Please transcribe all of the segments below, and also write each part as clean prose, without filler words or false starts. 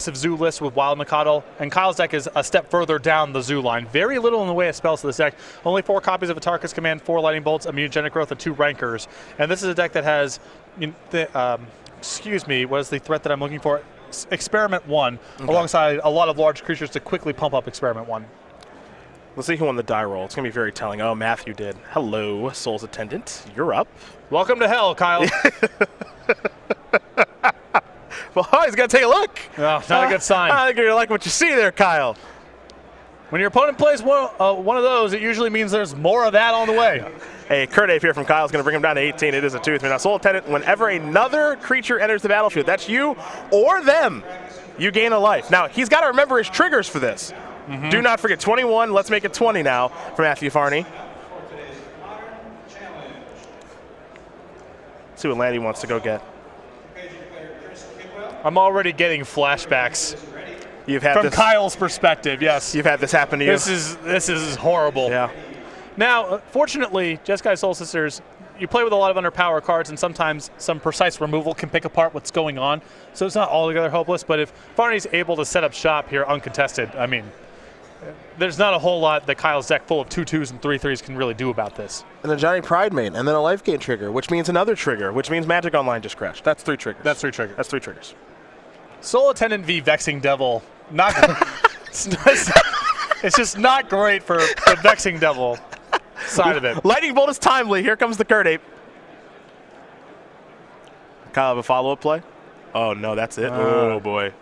Zoo list with Wild Mikado, and Kyle's deck is a step further down the zoo line. Very little in the way of spells to this deck. Only 4 copies of Atarka's Command, 4 Lightning Bolts, a Mutagenic Growth, and 2 Rankers. And this is a deck that has, excuse me, what is the threat that I'm looking for? Experiment 1, alongside a lot of large creatures to quickly pump up Experiment 1. Let's see who won the die roll. It's going to be very telling. Oh, Matthew did. Hello, Soul's Attendant. You're up. Welcome to hell, Kyle. Well, he's going to take a look. No, not a good sign. I think you're like what you see there, Kyle. When your opponent plays one of those, it usually means there's more of that on the way. Hey, Kurt Ape here from Kyle is going to bring him down to 18. It is a 2-3. Now, Soul Attendant, whenever another creature enters the battlefield, that's you or them, you gain a life. Now, he's got to remember his triggers for this. Do not forget 21. Let's make it 20 now for Matthew Farney. See what land he wants to go get. I'm already getting flashbacks. You've had from this, Kyle's perspective, yes. You've had this happen to you. This is horrible. Yeah. Now, fortunately, Jeskai Soul Sisters, you play with a lot of underpower cards, and sometimes some precise removal can pick apart what's going on. So it's not altogether hopeless. But if Farney's able to set up shop here uncontested, I mean, there's not a whole lot that Kyle's deck full of 2/2s and 3/3s can really do about this. And a Johnny Pride Mate, and then a life gain trigger, which means another trigger, which means Magic Online just crashed. That's 3 triggers. That's 3 triggers. That's 3 triggers. Soul Attendant v Vexing Devil. Not. It's just not great for the Vexing Devil side of it. Lightning Bolt is timely. Here comes the Kurt Ape. Kyle, have a follow-up play? Oh, no, that's it. Oh, boy.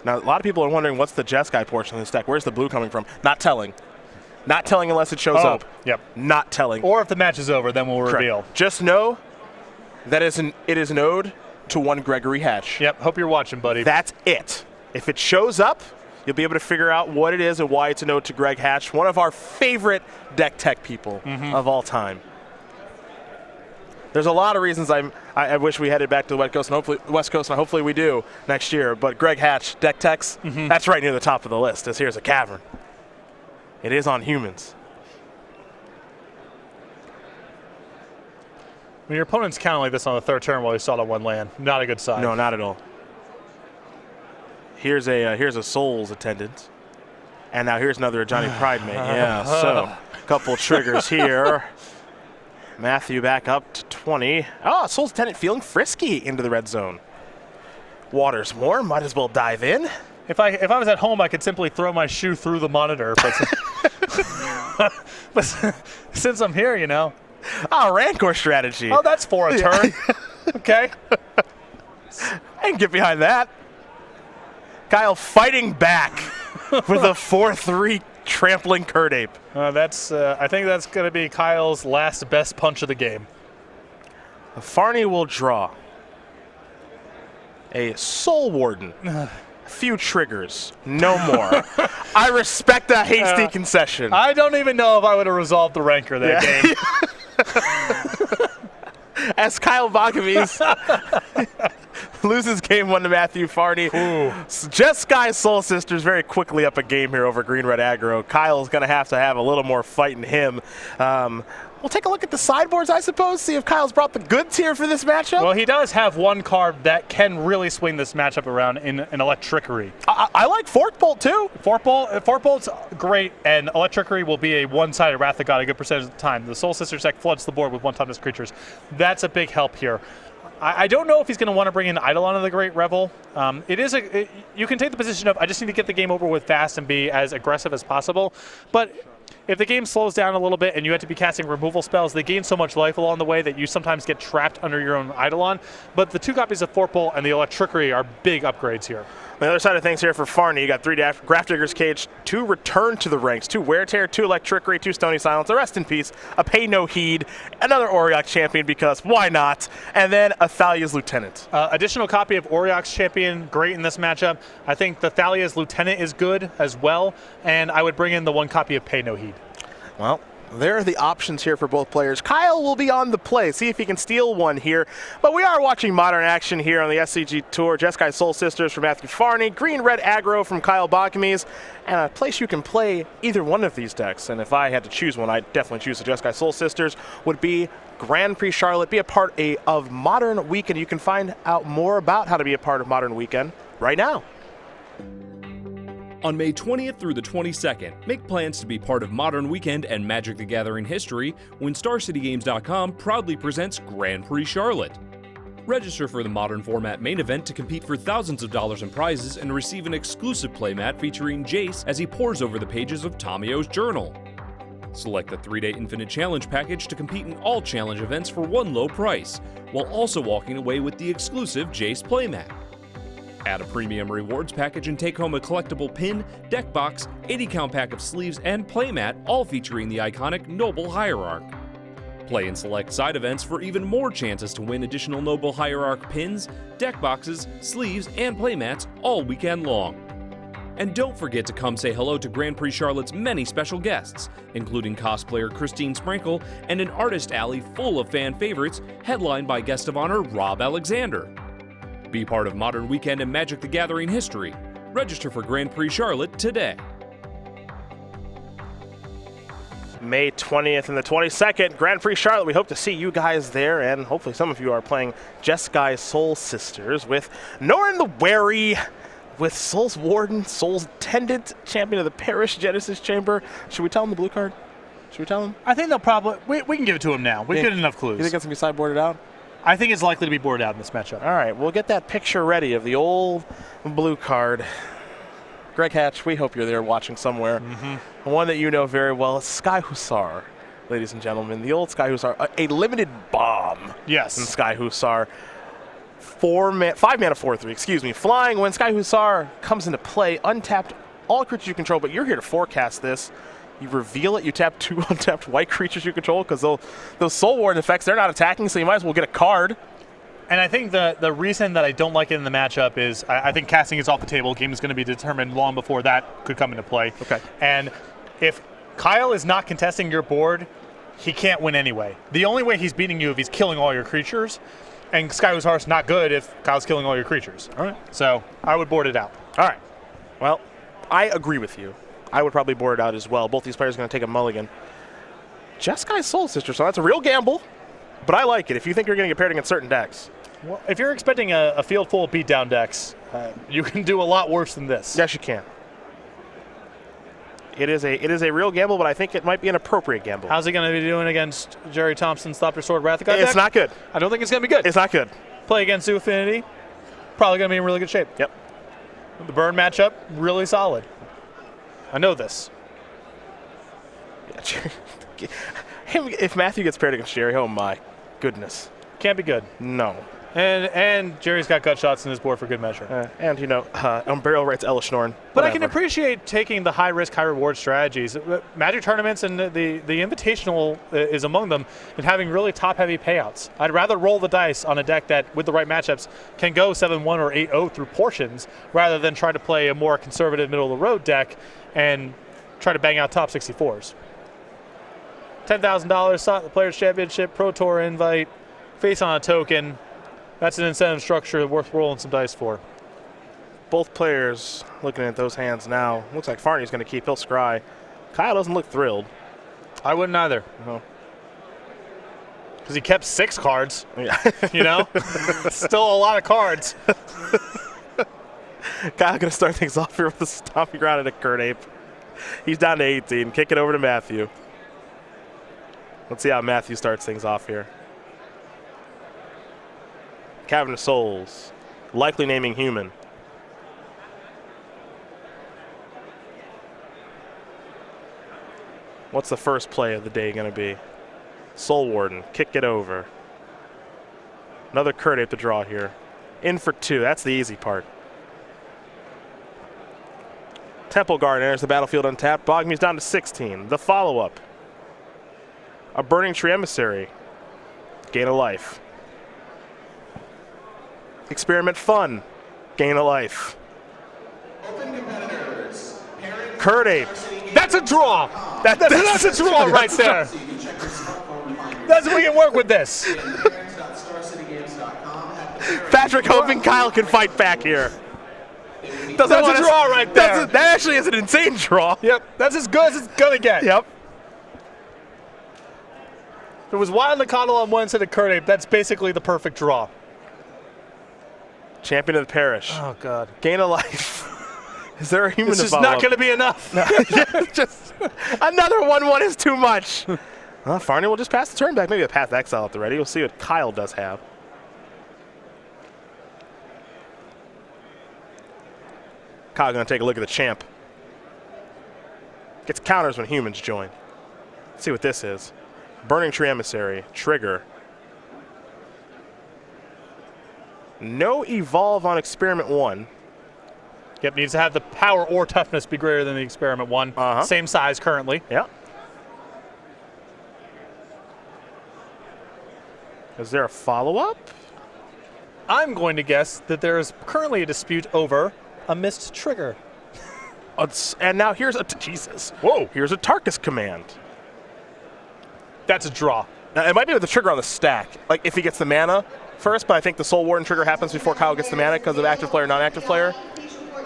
Now, a lot of people are wondering what's the Jeskai portion of this deck. Where's the blue coming from? Not telling. Not telling unless it shows up. Yep. Not telling. Or if the match is over, then we'll reveal. Correct. Just know that it is an ode to one Gregory Hatch. Yep. Hope you're watching, buddy. That's it. If it shows up, you'll be able to figure out what it is and why it's an ode to Greg Hatch, one of our favorite deck tech people of all time. There's a lot of reasons I wish we headed back to the West Coast, and hopefully we do next year. But Greg Hatch, deck techs, that's right near the top of the list. As here's a cavern. It is on humans. When your opponent's counting like this on the 3rd turn while he saw on 1 land, not a good sign. No, not at all. Here's a Soul's Attendant, and now here's another Johnny Pride Mate. Yeah, so a couple triggers here. Matthew back up to 20. Oh, Soul's Attendant feeling frisky into the red zone. Water's warm. Might as well dive in. If I was at home, I could simply throw my shoe through the monitor. But since I'm here, you know. Oh, Rancor strategy. Oh, that's for a turn. Okay. I can get behind that. Kyle fighting back with a 4/3 trampling Kurt Ape. I think that's going to be Kyle's last best punch of the game. Farney will draw a Soul Warden. A few triggers, no more. I respect a hasty concession. I don't even know if I would have resolved the Ranker that game. As Kyle Boggemes loses game 1 to Matthew Farney. Jeskai Soul Sisters very quickly up a game here over Green-Red Aggro. Kyle's going to have a little more fight in him. We'll take a look at the sideboards, I suppose, see if Kyle's brought the goods here for this matchup. Well, he does have one card that can really swing this matchup around in Electrickery. I like Fork Bolt, too. Fork Bolt's great, and Electrickery will be a one-sided Wrath of God a good percentage of the time. The Soul Sisters deck floods the board with one-toughness creatures. That's a big help here. I don't know if he's going to want to bring in Eidolon of the Great Revel. You can take the position of, I just need to get the game over with fast and be as aggressive as possible. But if the game slows down a little bit and you have to be casting removal spells, they gain so much life along the way that you sometimes get trapped under your own Eidolon. But the 2 copies of Forkbolt and the Electrickery are big upgrades here. On the other side of things here for Farney, you got 3 Grafdigger's Cage, 2 Return to the Ranks, 2 Wear Tear, 2 Electrickery, 2 Stony Silence, a Rest in Peace, a Pay No Heed, another Auriok Champion because why not, and then a Thalia's Lieutenant. Additional copy of Auriok's Champion, great in this matchup. I think the Thalia's Lieutenant is good as well, and I would bring in the 1 copy of Pay No Heed. Well, There are the options here for both players. Kyle will be on the play, see if he can steal one here. But we are watching modern action here on the SCG Tour. Jeskai Soul Sisters from Matthew Farney, Green Red Aggro from Kyle Boggemes, and a place you can play either one of these decks. And if I had to choose one, I'd definitely choose the Jeskai Soul Sisters, would be Grand Prix Charlotte. Be a part of Modern Weekend. You can find out more about how to be a part of Modern Weekend right now. On May 20th through the 22nd, make plans to be part of Modern Weekend and Magic the Gathering history when StarCityGames.com proudly presents Grand Prix Charlotte. Register for the Modern Format main event to compete for thousands of dollars in prizes and receive an exclusive playmat featuring Jace as he pores over the pages of Tomio's journal. Select the 3-day Infinite Challenge package to compete in all challenge events for one low price, while also walking away with the exclusive Jace playmat. Add a premium rewards package and take home a collectible pin, deck box, 80-count pack of sleeves, and playmat, all featuring the iconic Noble Hierarch. Play in select side events for even more chances to win additional Noble Hierarch pins, deck boxes, sleeves, and playmats all weekend long. And don't forget to come say hello to Grand Prix Charlotte's many special guests, including cosplayer Christine Sprinkle and an artist alley full of fan favorites, headlined by guest of honor Rob Alexander. Be part of Modern Weekend and Magic the Gathering history. Register for Grand Prix Charlotte today. May 20th and the 22nd, Grand Prix Charlotte. We hope to see you guys there, and hopefully some of you are playing Jeskai Soul Sisters with Norrin the Wary, with Soul's Warden, Soul's Tendant, Champion of the Parish, Genesis Chamber. Should we tell him the blue card? Should we tell him? I think they'll probably, we can give it to him now. We've given enough clues. You think it's going to be sideboarded out? I think it's likely to be boarded out in this matchup. All right, we'll get that picture ready of the old blue card. Greg Hatch, we hope you're there watching somewhere. One that you know very well, Sky Hussar, ladies and gentlemen. The old Sky Hussar, a limited bomb. Yes. In Sky Hussar. 5 mana 4/3, excuse me. Flying, when Sky Hussar comes into play, untapped all creatures you control, but you're here to forecast this. You reveal it, you tap 2 untapped white creatures you control, because those Soul Warden effects, they're not attacking, so you might as well get a card. And I think the reason that I don't like it in the matchup is I think casting is off the table. Game is going to be determined long before that could come into play. Okay. And if Kyle is not contesting your board, he can't win anyway. The only way he's beating you if he's killing all your creatures, and Sky Hussar's not good if Kyle's killing all your creatures. All right. So I would board it out. All right. Well, I agree with you. I would probably board it out as well. Both these players are going to take a mulligan. Jeskai Soul Sister, so that's a real gamble, but I like it if you think you're going to get paired against certain decks. Well, if you're expecting a field full of beatdown decks, you can do a lot worse than this. Yes, you can. It is a real gamble, but I think it might be an appropriate gamble. How's he going to be doing against Jerry Thompson's Stop Your Sword Wrath of God It's deck? not good. I don't think it's going to be good. It's not good. Play against Zoo Affinity, probably going to be in really good shape. Yep. The burn matchup, really solid. I know this. If Matthew gets paired against Jerry, oh my goodness. Can't be good. No. And Jerry's got gut shots in his board for good measure. And, you know, Umbriel writes Elishnorn. But I can appreciate taking the high-risk, high-reward strategies. Magic tournaments and the Invitational is among them, and having really top-heavy payouts. I'd rather roll the dice on a deck that, with the right matchups, can go 7-1 or 8-0 through portions, rather than try to play a more conservative, middle-of-the-road deck and try to bang out top 64s. $10,000, the Players' Championship, Pro Tour invite, face on a token. That's an incentive structure worth rolling some dice for. Both players looking at those hands now. Looks like Farney's going to keep. He'll scry. Kyle doesn't look thrilled. I wouldn't either. No. Because he kept 6 cards. Yeah. You know? Still a lot of cards. Kyle going to start things off here with a stomping ground at a Kurt Ape. He's down to 18. Kick it over to Matthew. Let's see how Matthew starts things off here. Cavern of Souls, likely naming human. What's the first play of the day going to be? Soul Warden, kick it over. Another Kurt Ape to draw here. In for 2, that's the easy part. Temple Guard enters the battlefield untapped. Boggemes down to 16. The follow-up. A Burning Tree Emissary. Gain a life. Experiment Fun. Gain a life. Kurt Ape That's a draw. That's a draw right there. That's we can work with this. Patrick hoping Kyle can fight back here. That's a draw right there. That actually is an insane draw. Yep, that's as good as it's gonna get. Yep. If it was Wild Nakano on one instead of Kurt Ape, that's basically the perfect draw. Champion of the parish. Oh God. Gain of life. Is there a human This to is follow not up? going to be enough. Just another 1-1 is too much. Well, Farney will just pass the turn back. Maybe a path to exile at the ready. We'll see what Kyle does have. Kyle going to take a look at the champ. Gets counters when humans join. Let's see what this is. Burning Tree Emissary. Trigger. No evolve on Experiment 1. Yep, needs to have the power or toughness be greater than the Experiment 1. Same size currently. Yeah. Is there a follow-up? I'm going to guess that there is currently a dispute over a missed trigger. And now here's a Jesus. Whoa. Here's a Tarkus command. That's a draw. Now, it might be with the trigger on the stack. Like if he gets the mana first, but I think the Soul Warden trigger happens before Kyle gets the mana because of active player, non-active player.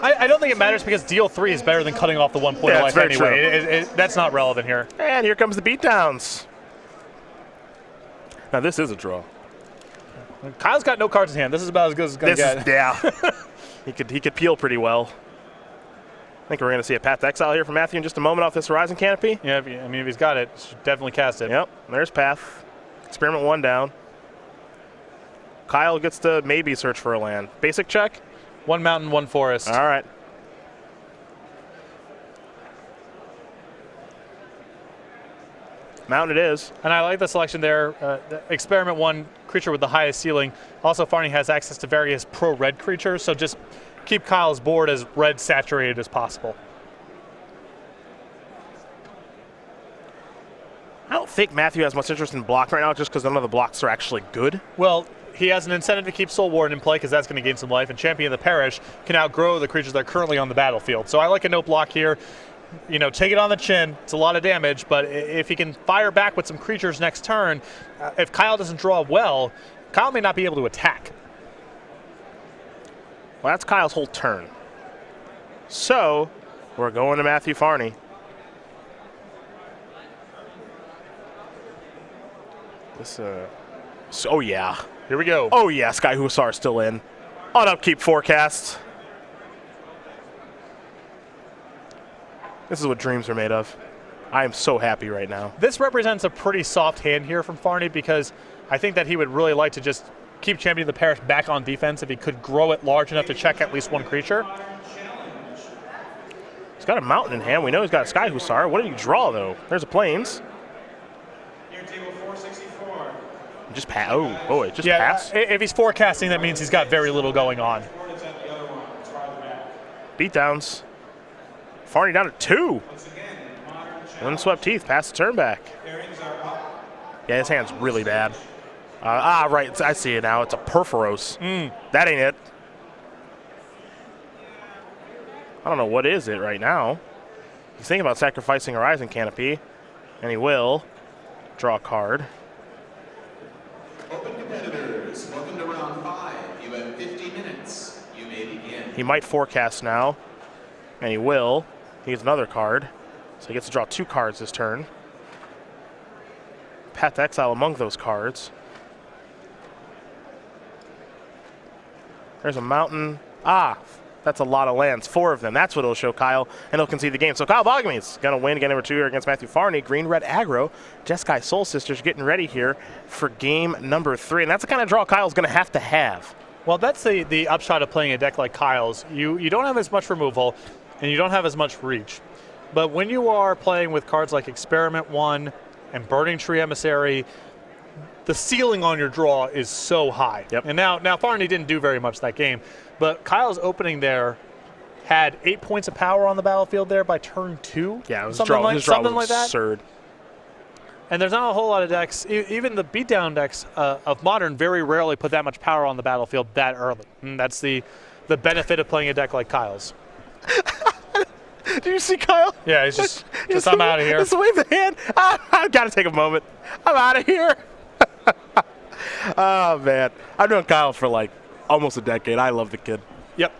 I don't think it matters because deal 3 is better than cutting off the 1 point of life very anyway. That's not relevant here. And here comes the beatdowns. Now this is a draw. Kyle's got no cards in hand. This is about as good as it's going to get. Yeah. he could peel pretty well. I think we're going to see a Path to Exile here from Matthew in just a moment off this Horizon Canopy. Yeah, if he's got it, should definitely cast it. Yep, there's Path. Experiment 1 down. Kyle gets to maybe search for a land. Basic check. 1 mountain, 1 forest. All right. Mountain it is. And I like the selection there. The Experiment 1 creature with the highest ceiling. Also, Farney has access to various pro-red creatures, so just keep Kyle's board as red saturated as possible. I don't think Matthew has much interest in block right now just because none of the blocks are actually good. Well, he has an incentive to keep Soul Warden in play because that's going to gain some life, and Champion of the Parish can outgrow the creatures that are currently on the battlefield. So I like a no block here. You know, take it on the chin. It's a lot of damage, but if he can fire back with some creatures next turn, if Kyle doesn't draw well, Kyle may not be able to attack. Well, that's Kyle's whole turn. So we're going to Matthew Farney. This, oh yeah. Here we go. Oh yeah, Sky Hussar still in. On upkeep forecast. This is what dreams are made of. I am so happy right now. This represents a pretty soft hand here from Farney because I think that he would really like to just keep Champion of the Parish back on defense if he could grow it large enough to check at least one creature. He's got a mountain in hand. We know he's got a Sky Hussar. What did he draw, though? There's a Plains. Just pass. Oh, boy, just pass. If he's forecasting, that means he's got very little going on. Beatdowns. Farney down to 2. Windswept Teeth, pass the turn back. Yeah, his hand's really bad. Right, I see it now. It's a Perforos. That ain't it. I don't know what is it right now. He's thinking about sacrificing Horizon Canopy, and he will draw a card. Open competitors, welcome to round 5. You have 50 minutes. You may begin. He might forecast now, and he will. He gets another card, so he gets to draw 2 cards this turn. Path to Exile among those cards. There's a mountain. That's a lot of lands. 4 of them. That's what it'll show Kyle, and he'll concede the game. So Kyle Boggemes is going to win game number 2 here against Matthew Farney. Green-red aggro. Jeskai Soul Sisters getting ready here for game number 3, and that's the kind of draw Kyle's going to have. Well, that's the upshot of playing a deck like Kyle's. You don't have as much removal, and you don't have as much reach. But when you are playing with cards like Experiment 1 and Burning Tree Emissary, the ceiling on your draw is so high. Yep. And now Farney didn't do very much that game, but Kyle's opening there had 8 points of power on the battlefield there by turn 2. Yeah, his something draw like was that. absurd. And there's not a whole lot of decks, even the beatdown decks of Modern very rarely put that much power on the battlefield that early. And that's the benefit of playing a deck like Kyle's. Did you see Kyle? Yeah, he's just I'm out of here. Just wave the hand. I've got to take a moment. I'm out of here. Oh, man. I've known Kyle for like almost a decade. I love the kid. Yep.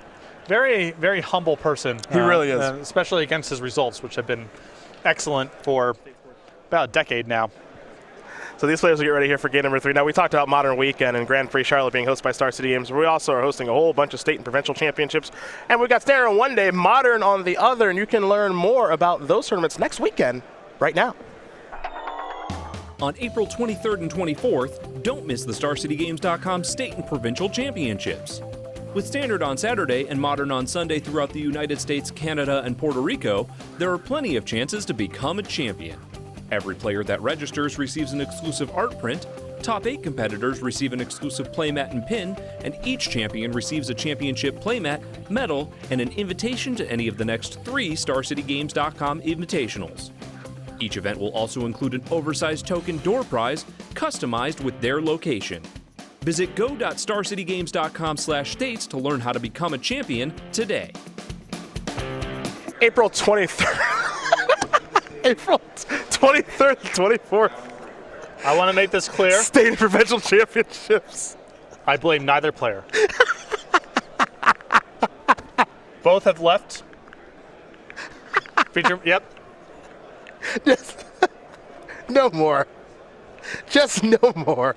Very, very humble person. He really is. Especially against his results, which have been excellent for about a decade now. So these players will get ready here for game number 3. Now, we talked about Modern Weekend and Grand Prix Charlotte being hosted by Star City Games. We also are hosting a whole bunch of state and provincial championships. And we've got Standard on one day, Modern on the other. And you can learn more about those tournaments next weekend right now. On April 23rd and 24th, don't miss the StarCityGames.com State and Provincial Championships. With Standard on Saturday and Modern on Sunday throughout the United States, Canada, and Puerto Rico, there are plenty of chances to become a champion. Every player that registers receives an exclusive art print, top 8 competitors receive an exclusive playmat and pin, and each champion receives a championship playmat, medal, and an invitation to any of the next 3 StarCityGames.com invitationals. Each event will also include an oversized token door prize customized with their location. Visit go.starcitygames.com/states to learn how to become a champion today. April 23rd. April 23rd and 24th. I want to make this clear. State and provincial championships. I blame neither player. Both have left. Feature, yep. Just no more. Just no more.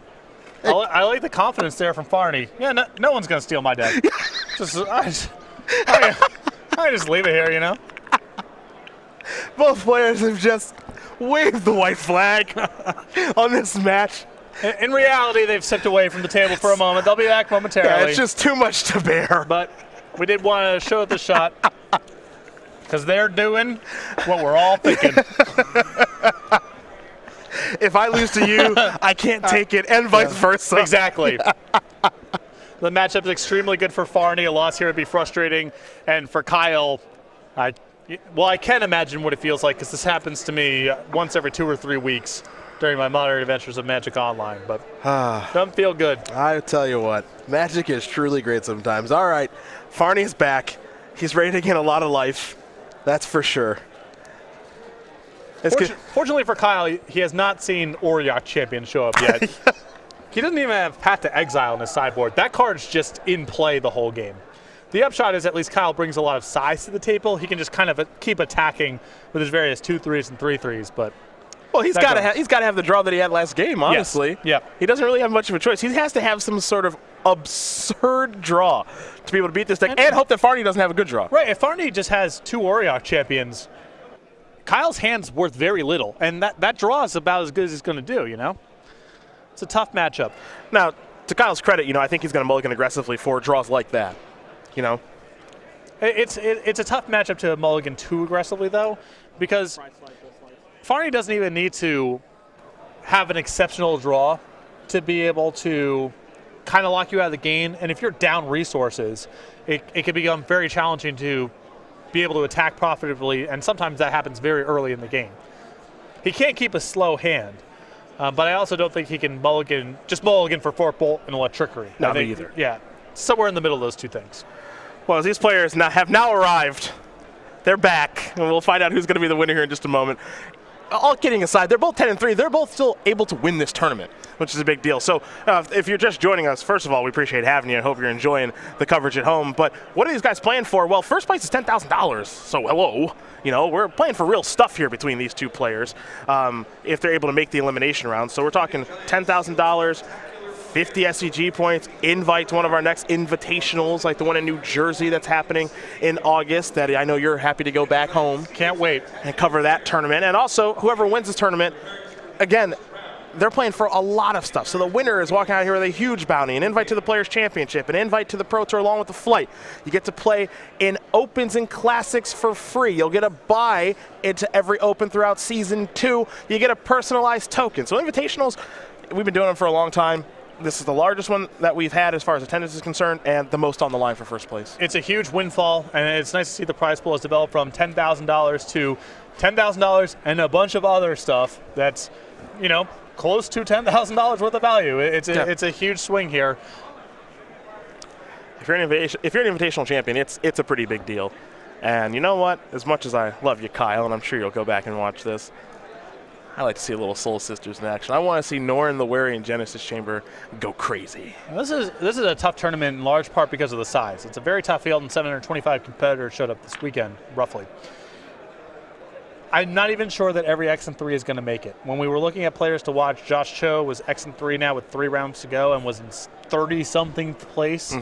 I like the confidence there from Farney. Yeah, no one's going to steal my deck. I just leave it here, you know? Both players have just waved the white flag on this match. In reality, they've stepped away from the table for a moment. They'll be back momentarily. Yeah, it's just too much to bear. But we did want to show the shot because they're doing what we're all thinking. If I lose to you, I can't take it, and vice versa. Exactly. The matchup is extremely good for Farney. A loss here would be frustrating. And for Kyle, I can imagine what it feels like because this happens to me once every 2 or 3 weeks during my modern adventures of Magic Online. But doesn't feel good. I tell you what, Magic is truly great sometimes. All right, Farney's back. He's ready to gain a lot of life. That's for sure. Fortunately for Kyle, he has not seen Auriok Champion show up yet. He doesn't even have Path to Exile on his sideboard. That card's just in play the whole game. The upshot is at least Kyle brings a lot of size to the table. He can just kind of keep attacking with his various 2/3s and 3/3s. But he's got to have the draw that he had last game. Honestly, yes. Yeah. He doesn't really have much of a choice. He has to have some sort of absurd draw to be able to beat this deck, and hope that Farney doesn't have a good draw. Right. If Farney just has 2 Auriok Champions, Kyle's hand's worth very little, and that draw is about as good as he's going to do. You know, it's a tough matchup. Now, to Kyle's credit, I think he's going to mulligan aggressively for draws like that. It's a tough matchup to mulligan too aggressively, though, because Farney doesn't even need to have an exceptional draw to be able to kind of lock you out of the game. And if you're down resources, it can become very challenging to be able to attack profitably, and sometimes that happens very early in the game. He can't keep a slow hand, but I also don't think he can mulligan for Fork Bolt and Electrickery. Not me either. Yeah, somewhere in the middle of those two things. Well, these players have now arrived. They're back, and we'll find out who's going to be the winner here in just a moment. All kidding aside, they're both 10-3. They're both still able to win this tournament, which is a big deal. So if you're just joining us, first of all, we appreciate having you. I hope you're enjoying the coverage at home. But what are these guys playing for? Well, first place is $10,000. So hello. We're playing for real stuff here between these two players if they're able to make the elimination round. So we're talking $10,000. 50 SCG points, invite to one of our next invitationals, like the one in New Jersey that's happening in August, that I know you're happy to go back home. Can't wait. And cover that tournament. And also, whoever wins this tournament, again, they're playing for a lot of stuff. So the winner is walking out here with a huge bounty, an invite to the Players' Championship, an invite to the Pro Tour along with the flight. You get to play in Opens and Classics for free. You'll get a buy into every Open throughout Season 2. You get a personalized token. So invitationals, we've been doing them for a long time. This is the largest one that we've had as far as attendance is concerned, and the most on the line for first place. It's a huge windfall, and it's nice to see the prize pool has developed from $10,000 to $10,000 and a bunch of other stuff that's, close to $10,000 worth of value. It's a huge swing here. If you're an invitational champion, it's a pretty big deal. And you know what? As much as I love you, Kyle, and I'm sure you'll go back and watch this, I like to see a little Soul Sisters in action. I want to see Norin the Wary and Genesis Chamber go crazy. This is a tough tournament in large part because of the size. It's a very tough field, and 725 competitors showed up this weekend, roughly. I'm not even sure that every XM3 is going to make it. When we were looking at players to watch, Josh Cho was XM3 now with 3 rounds to go and was in 30-something place.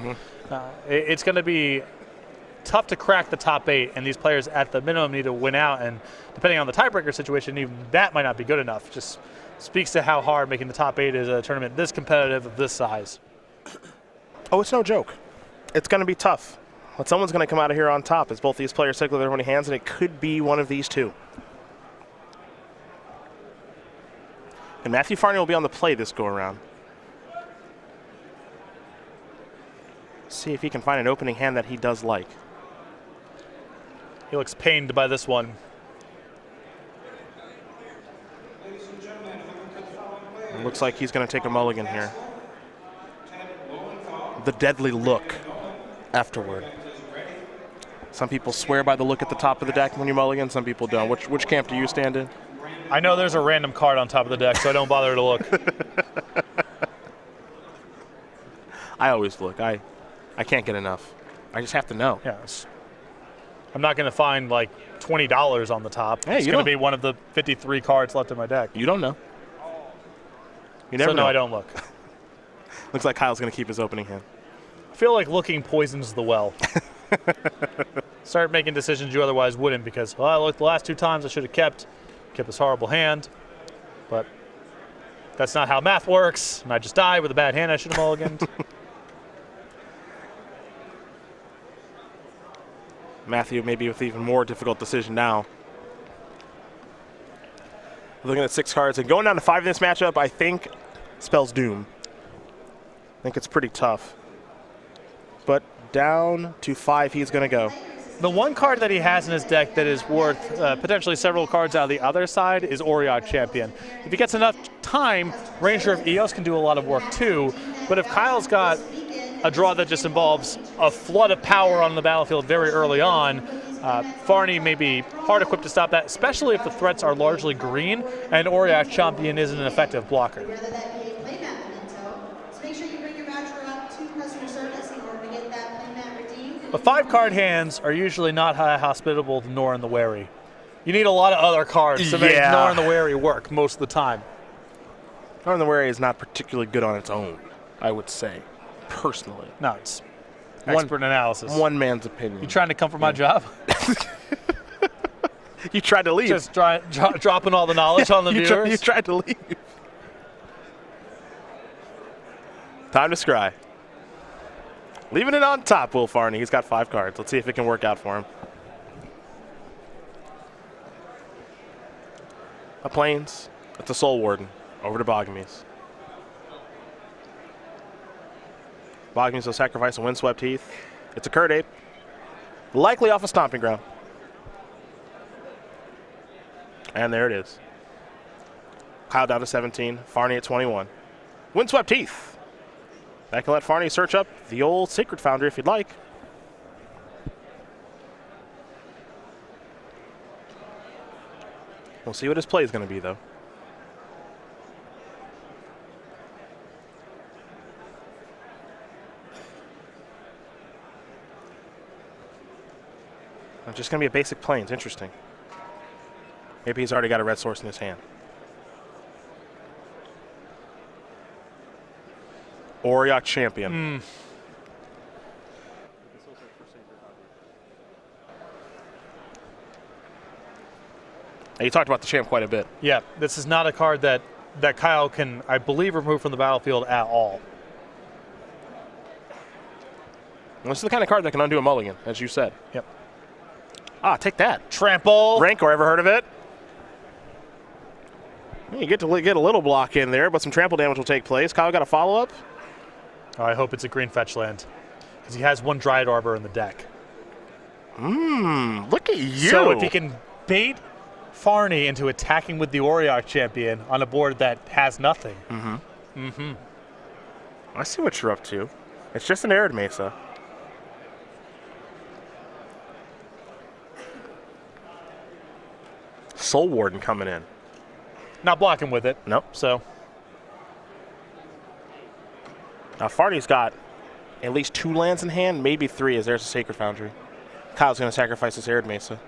It's going to be tough to crack the top 8, and these players at the minimum need to win out, and depending on the tiebreaker situation, even that might not be good enough. Just speaks to how hard making the top 8 is a tournament this competitive of this size. Oh, it's no joke. It's going to be tough. But someone's going to come out of here on top as both these players take with their winning hands, and it could be one of these two. And Matthew Farney will be on the play this go-around. See if he can find an opening hand that he does like. He looks pained by this one. It looks like he's going to take a mulligan here. The deadly look afterward. Some people swear by the look at the top of the deck when you mulligan, some people don't. Which camp do you stand in? I know there's a random card on top of the deck, so I don't bother to look. I always look. I can't get enough. I just have to know. Yes. I'm not going to find like $20 on the top. Hey, it's going to be one of the 53 cards left in my deck. You don't know. You never so know. No, I don't look. Looks like Kyle's going to keep his opening hand. I feel like looking poisons the well. Start making decisions you otherwise wouldn't because, well, I looked the last 2 times I should have kept this horrible hand. But that's not how math works, and I just died with a bad hand I should have mulliganed. Matthew maybe with even more difficult decision now. Looking at 6 cards and going down to 5 in this matchup, I think spells doom. I think it's pretty tough. But down to 5 he's going to go. The one card that he has in his deck that is worth potentially several cards out of the other side is Auriok Champion. If he gets enough time, Ranger of Eos can do a lot of work too. But if Kyle's got a draw that just involves a flood of power on the battlefield very early on, Farney may be hard equipped to stop that, especially if the threats are largely green and Auriok Champion isn't an effective blocker. But 5-card hands are usually not high hospitable to Norin the Wary. You need a lot of other cards to make Norin the Wary work most of the time. Norin the Wary is not particularly good on its own, I would say, personally. No, it's expert analysis. One man's opinion. You trying to come for my job? You tried to leave. Just dropping all the knowledge on the viewers? You tried to leave. Time to scry. Leaving it on top, Will Farney. He's got 5 cards. Let's see if it can work out for him. A Plains. That's a Soul Warden. Over to Boggemes. Boggemes will sacrifice a Windswept Heath. It's a Curd Ape. Likely off a Stomping Ground. And there it is. Kyle down to 17. Farney at 21. Windswept Heath. That can let Farney search up the old Sacred Foundry if you'd like. We'll see what his play is going to be, though. It's just going to be a basic Plains. Interesting. Maybe he's already got a red source in his hand. Auriok Champion. And you talked about the champ quite a bit. Yeah, this is not a card that Kyle can, I believe, remove from the battlefield at all. This is the kind of card that can undo a mulligan, as you said. Yep. Ah, take that. Trample. Rancor, ever heard of it? You get to get a little block in there, but some trample damage will take place. Kyle got a follow-up. Oh, I hope it's a green fetch land, because he has 1 Dryad Arbor in the deck. Look at you. So if he can bait Farney into attacking with the Auriok Champion on a board that has nothing. I see what you're up to. It's just an Arid Mesa. Soul Warden coming in. Not blocking with it. Nope. So Now Farney's got at least 2 lands in hand, maybe 3, as there's a Sacred Foundry. Kyle's going to sacrifice his Arid Mesa.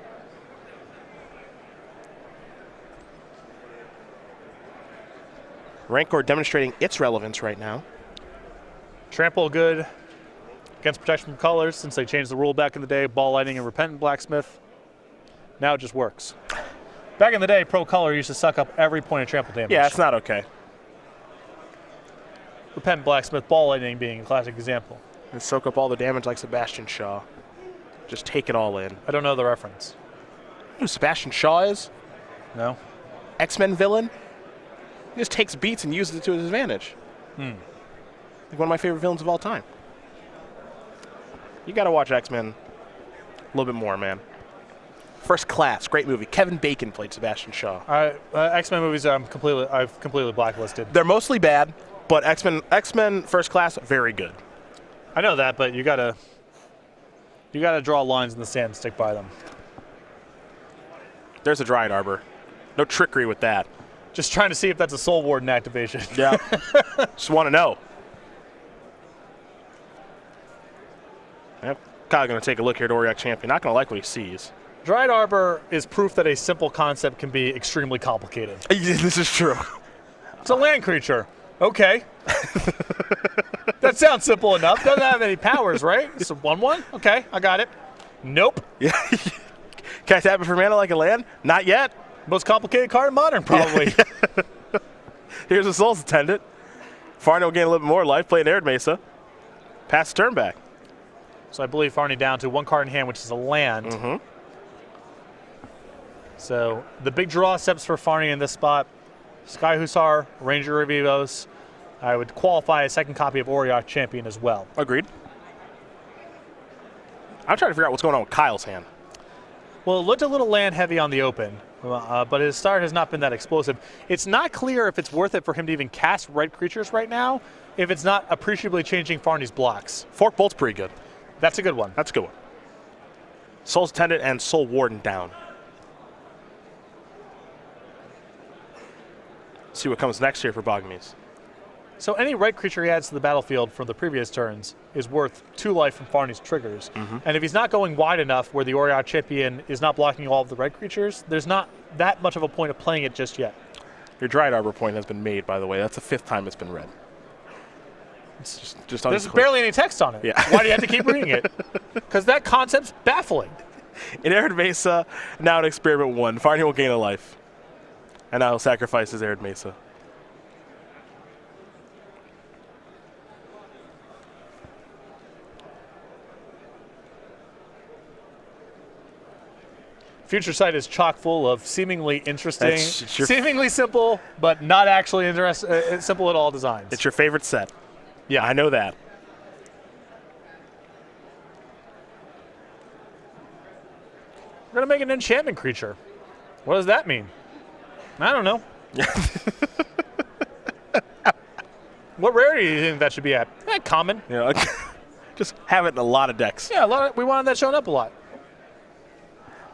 Rancor demonstrating its relevance right now. trample good against protection from colors since they changed the rule back in the day. Ball Lightning and Repentant Blacksmith. Now it just works. Back in the day, Pro Color used to suck up every point of trample damage. Yeah, it's not okay. Repentant Blacksmith, Ball Lightning being a classic example. And soak up all the damage like Sebastian Shaw. Just take it all in. I don't know the reference. You know who Sebastian Shaw is? No? X-Men villain. He just takes beats and uses it to his advantage. Like one of my favorite villains of all time. You got to watch X-Men a little bit more, man. First Class, great movie. Kevin Bacon played Sebastian Shaw. X-Men movies I've completely blacklisted. They're mostly bad, but X-Men First Class, very good. I know that, but you gotta draw lines in the sand and stick by them. There's a Dryad Arbor. No trickery with that. Just trying to see if that's a Soul Warden activation. Yeah. Just want to know. Yep. Kyle's going to take a look here at Auriok Champion. Not going to like what he sees. Dryad Arbor is proof that a simple concept can be extremely complicated. This is true. It's a land creature. Okay. That sounds simple enough. Doesn't have any powers, right? It's a 1/1? Okay, I got it. Nope. Yeah. Can I tap it for mana like a land? Not yet. Most complicated card in Modern, probably. Yeah. Here's a Soul's Attendant. Farney will gain a little bit more life, play an Arid Mesa. Pass the turn back. So I believe Farney down to 1 card in hand, which is a land. So the big draw steps for Farney in this spot. Sky Hussar, Ranger Revivos. I would qualify a second copy of Auriok Champion as well. Agreed. I'm trying to figure out what's going on with Kyle's hand. Well, it looked a little land heavy on the open, but his start has not been that explosive. It's not clear if it's worth it for him to even cast red creatures right now if it's not appreciably changing Farney's blocks. Fork Bolt's pretty good. That's a good one. That's a good one. Soul's Attendant and Soul Warden down. See what comes next here for Boggemes. So any red creature he adds to the battlefield from the previous turns is worth 2 life from Farney's triggers. And if he's not going wide enough where the Auriok Champion is not blocking all of the red creatures, there's not that much of a point of playing it just yet. Your Dryad Arbor point has been made, by the way. That's the 5th time it's been read. It's just There's barely any text on it. Yeah. Why do you have to keep reading it? Because that concept's baffling. In Arid Mesa, now in Experiment 1, Farney will gain a life. And now he'll sacrifice his Arid Mesa. Future Sight is chock full of seemingly interesting, It's your- seemingly simple, but not actually simple at all designs. It's your favorite set. Yeah. I know that. We're going to make an enchantment creature. What does that mean? I don't know. What rarity do you think that should be at? Common. You know, just have it in a lot of decks. Yeah, we wanted that showing up a lot.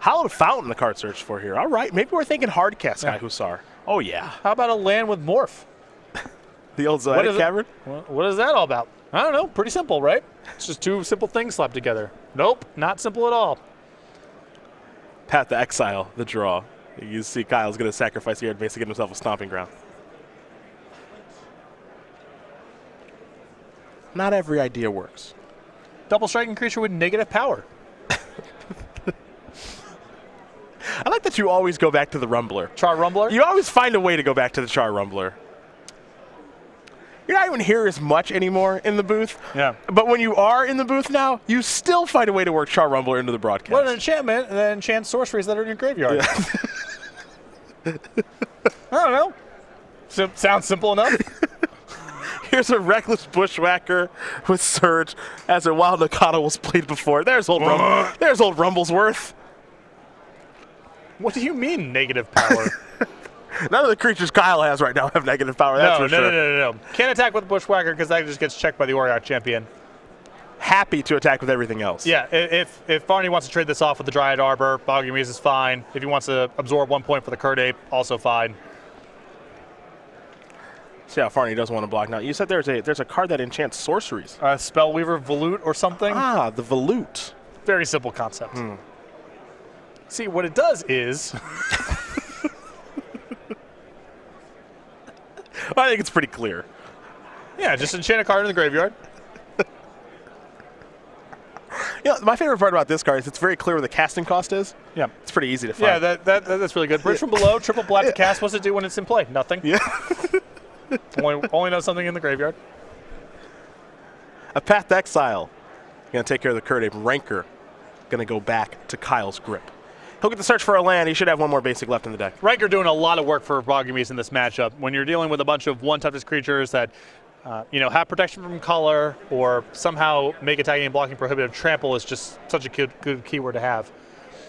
Hallowed Fountain, the card search for here. All right, maybe we're thinking hard cast Sky Hussar. Oh, yeah. How about a land with Morph? The old Zoetic Cavern? What is that all about? I don't know. Pretty simple, right? It's just 2 simple things slapped together. Nope, not simple at all. Path to Exile, the draw. You see Kyle's going to sacrifice the Arid Mesa to get himself a stomping ground. Not every idea works. Double striking creature with negative power. I like that you always go back to the Rumbler. Char Rumbler? You always find a way to go back to the Char Rumbler. You're not even here as much anymore in the booth. Yeah. But when you are in the booth now, you still find a way to work Char Rumbler into the broadcast. What an enchantment, and then enchant sorceries that are in your graveyard. Yeah. I don't know. Sounds simple enough. Here's a Reckless Bushwhacker with Surge as a Wild Nakata was played before. There's old Rumblesworth. What do you mean negative power? None of the creatures Kyle has right now have negative power. That's for sure. No. Can't attack with Bushwhacker because that just gets checked by the Auriok Champion. happy to attack with everything else. Yeah, if Farney wants to trade this off with the Dryad Arbor, Boggemes is fine. If he wants to absorb 1 point for the Curd Ape, also fine. See how Farney doesn't want to block now. You said there's a card that enchants sorceries. Spellweaver Volute or something. Ah, the Volute. Very simple concept. See, what it does is... I think it's pretty clear. Yeah, just enchant a card in the graveyard. My favorite part about this card is it's very clear where the casting cost is. Yeah. It's pretty easy to find. Yeah, that's really good. Bridge from below, triple black to cast. What's it do when it's in play? Nothing. Yeah. only knows something in the graveyard. A Path to Exile. Going to take care of the Curd Ape. Ranker going to go back to Kyle's grip. He'll get the search for a land. He should have one more basic left in the deck. Ranker doing a lot of work for Boggemes in this matchup. When you're dealing with a bunch of one-toughness creatures that have protection from color or somehow make attacking and blocking prohibitive, trample is just such a good keyword to have.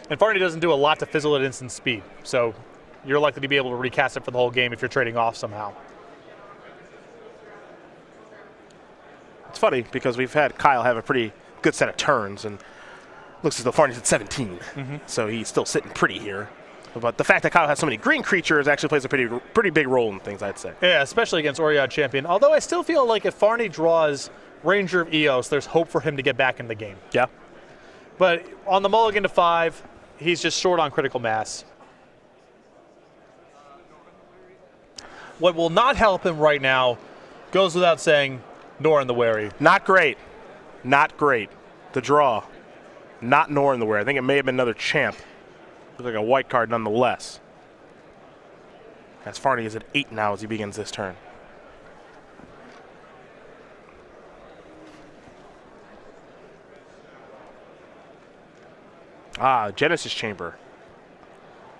And Farney doesn't do a lot to fizzle at instant speed, so you're likely to be able to recast it for the whole game if you're trading off somehow. It's funny because we've had Kyle have a pretty good set of turns, and looks as though Farney's at 17, so he's still sitting pretty here. But the fact that Kyle has so many green creatures actually plays a pretty big role in things, I'd say. Yeah, especially against Oriod Champion. Although I still feel like if Farney draws Ranger of Eos, there's hope for him to get back in the game. Yeah. But on the mulligan to 5, he's just short on critical mass. What will not help him right now goes without saying, Nor in the Wary. Not great. Not great. The draw. Not Nor in the Wary. I think it may have been another champ. Looks like a white card nonetheless. As Farney is at 8 now as he begins this turn. Genesis Chamber.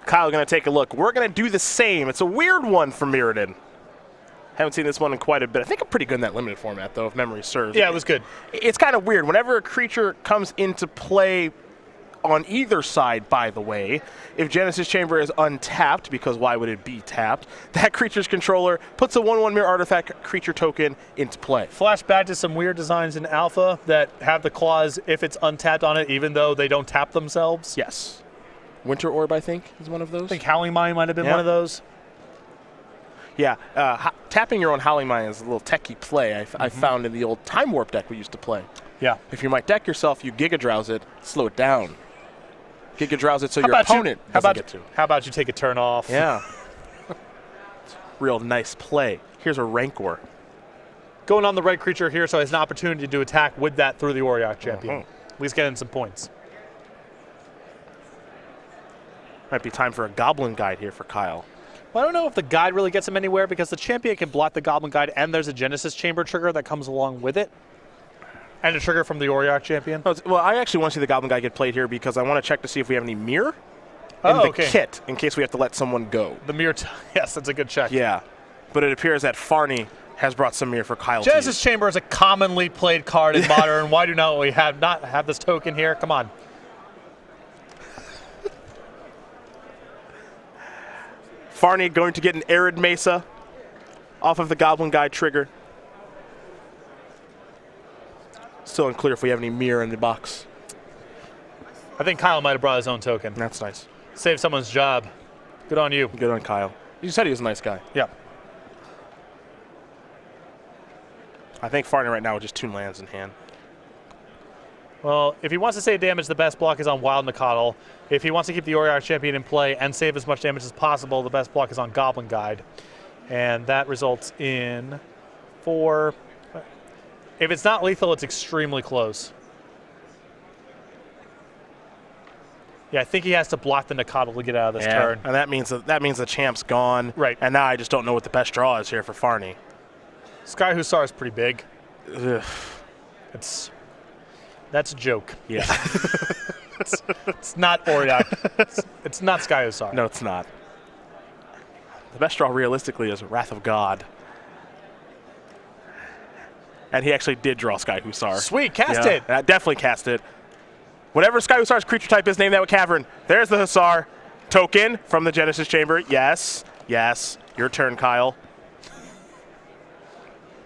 Kyle going to take a look. We're going to do the same. It's a weird one for Mirrodin. Haven't seen this one in quite a bit. I think I'm pretty good in that limited format, though, if memory serves. Yeah, it was good. It's kind of weird. Whenever a creature comes into play on either side, by the way, if Genesis Chamber is untapped, because why would it be tapped, that creature's controller puts a 1/1 mirror artifact creature token into play. Flashback to some weird designs in Alpha that have the clause if it's untapped on it, even though they don't tap themselves. Yes. Winter Orb, I think, is one of those. I think Howling Mine might have been one of those. Yeah, tapping your own Howling Mine is a little techie play I found in the old Time Warp deck we used to play. Yeah. If you might deck yourself, you Giga Drowse it, slow it down. Giga Drowse it so your opponent doesn't get to. How about you take a turn off? Yeah. Real nice play. Here's a Rancor. Going on the red creature here, so he has an opportunity to attack with that through the Oriok Champion. At least get in some points. Might be time for a Goblin Guide here for Kyle. Well, I don't know if the guide really gets him anywhere because the champion can block the Goblin Guide and there's a Genesis Chamber trigger that comes along with it. And a trigger from the Oriok Champion. Well, I actually want to see the Goblin Guide get played here because I want to check to see if we have any mirror in the kit in case we have to let someone go. The mirror, yes, that's a good check. Yeah, but it appears that Farney has brought some mirror for Kyle. Genesis Chamber is a commonly played card in Modern. Why do not we not have this token here? Come on. Farney going to get an Arid Mesa off of the Goblin Guide trigger. Still unclear if we have any mirror in the box. I think Kyle might have brought his own token. That's nice. Save someone's job. Good on you. Good on Kyle. You said he was a nice guy. Yeah. I think Farney right now with just 2 lands in hand. Well, if he wants to save damage, the best block is on Wild Nacatl. If he wants to keep the Oriok Champion in play and save as much damage as possible, the best block is on Goblin Guide. And that results in 4. If it's not lethal, it's extremely close. Yeah, I think he has to block the Nacatl to get out of this turn. And that means the champ's gone. Right. And now I just don't know what the best draw is here for Farney. Sky Hussar is pretty big. Ugh. That's a joke. Yeah. It's not Oriok. It's not Sky Hussar. No, it's not. The best draw realistically is Wrath of God. And he actually did draw Sky Hussar. Sweet, cast it. Definitely cast it. Whatever Sky Hussar's creature type is, name that with Cavern. There's the Hussar token from the Genesis Chamber. Yes, yes. Your turn, Kyle.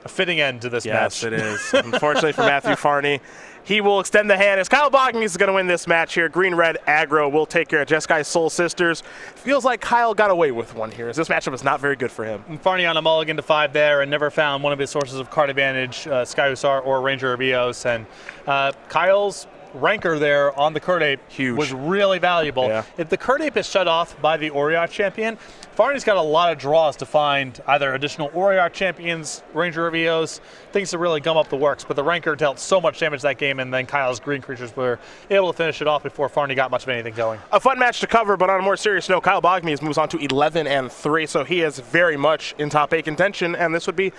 A fitting end to this match. Yes, it is. Unfortunately for Matthew Farney, He will extend the hand as Kyle Boggemes is going to win this match here. Green-red aggro will take care of Jeskai Soul Sisters. Feels like Kyle got away with one here, as this matchup is not very good for him. And Farney on a mulligan to 5 there, and never found one of his sources of card advantage, Sky Hussar or Ranger Evios. And Kyle's Ranker there on the Curd Ape was really valuable. Yeah. If the Curd Ape is shut off by the Oriok champion, Farney's got a lot of draws to find either additional Oriok champions, Ranger Evios, things to really gum up the works. But the Ranker dealt so much damage that game, and then Kyle's green creatures were able to finish it off before Farney got much of anything going. A fun match to cover, but on a more serious note, Kyle Boggemes moves on to 11-3, so he is very much in top 8 contention, and this would be